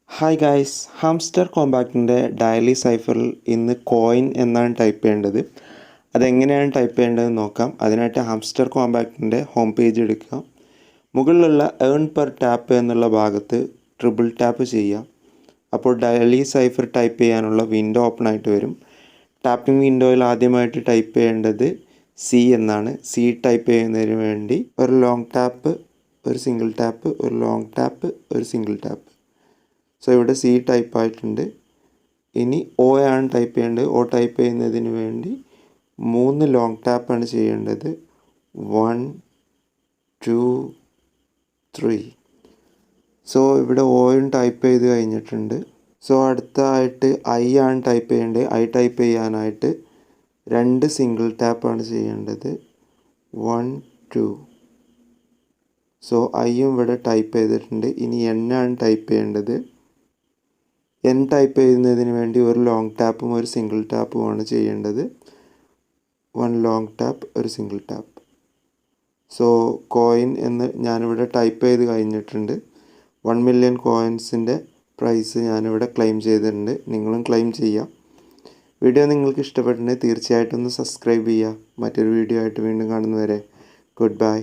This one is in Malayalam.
ഹായ് ഗായ്സ്, ഹാംസ്റ്റർ കോമ്പാക്റ്റിൻ്റെ ഡയലി സൈഫറിൽ ഇന്ന് കോയിൻ എന്നാണ് ടൈപ്പ് ചെയ്യേണ്ടത്. അതെങ്ങനെയാണ് ടൈപ്പ് ചെയ്യേണ്ടതെന്ന് നോക്കാം. അതിനായിട്ട് ഹാംസ്റ്റർ കോമ്പാക്റ്റിൻ്റെ ഹോം പേജ് എടുക്കുക. മുകളിലുള്ള ഏൺ പെർ ടാപ്പ് എന്നുള്ള ഭാഗത്ത് ട്രിപ്പിൾ ടാപ്പ് ചെയ്യുക. അപ്പോൾ ഡയലി സൈഫർ ടൈപ്പ് ചെയ്യാനുള്ള വിൻഡോ ഓപ്പൺ ആയിട്ട് വരും. ടാപ്പിംഗ് വിൻഡോയിൽ ആദ്യമായിട്ട് ടൈപ്പ് ചെയ്യേണ്ടത് സി എന്നാണ്. സി ടൈപ്പ് ചെയ്യുന്നതിന് വേണ്ടി ഒരു ലോങ് ടാപ്പ്, ഒരു സിംഗിൾ ടാപ്പ്, ഒരു ലോങ് ടാപ്പ്, ഒരു സിംഗിൾ ടാപ്പ്. സോ ഇവിടെ സി ടൈപ്പ് ആയിട്ടുണ്ട്. ഇനി ഒ ആണ് ടൈപ്പ് ചെയ്യേണ്ടത്. ഒ ടൈപ്പ് ചെയ്യുന്നതിന് വേണ്ടി 3 ലോങ് ടാപ്പാണ് ചെയ്യേണ്ടത്. 1 2 3. സോ ഇവിടെ ഒയും ടൈപ്പ് ചെയ്ത് കഴിഞ്ഞിട്ടുണ്ട്. സോ അടുത്തതായിട്ട് ഐ ആണ് ടൈപ്പ് ചെയ്യേണ്ടത്. ഐ ടൈപ്പ് ചെയ്യാനായിട്ട് 2 സിംഗിൾ ടാപ്പാണ് ചെയ്യേണ്ടത്. 1 2. സോ ഐയും ഇവിടെ ടൈപ്പ് ചെയ്തിട്ടുണ്ട്. ഇനി എൻ ആണ് ടൈപ്പ് ചെയ്യേണ്ടത്. എൻ ടൈപ്പ് ചെയ്യുന്നതിന് വേണ്ടി ഒരു ലോങ് ടാപ്പും ഒരു സിംഗിൾ ടാപ്പുമാണ് ചെയ്യേണ്ടത്. 1 ലോങ് ടാപ്പ്, ഒരു സിംഗിൾ ടാപ്പ്. സോ കോയിൻ എന്ന് ഞാനിവിടെ ടൈപ്പ് ചെയ്ത് കഴിഞ്ഞിട്ടുണ്ട്. 1 മില്യൺ കോയിൻസിൻ്റെ പ്രൈസ് ഞാനിവിടെ ക്ലെയിം ചെയ്തിട്ടുണ്ട്. നിങ്ങളും ക്ലെയിം ചെയ്യാം. വീഡിയോ നിങ്ങൾക്ക് ഇഷ്ടപ്പെട്ടിട്ടുണ്ടെങ്കിൽ തീർച്ചയായിട്ടും ഒന്ന് സബ്സ്ക്രൈബ് ചെയ്യുക. മറ്റൊരു വീഡിയോ ആയിട്ട് വീണ്ടും കാണുന്നവരെ ഗുഡ് ബൈ.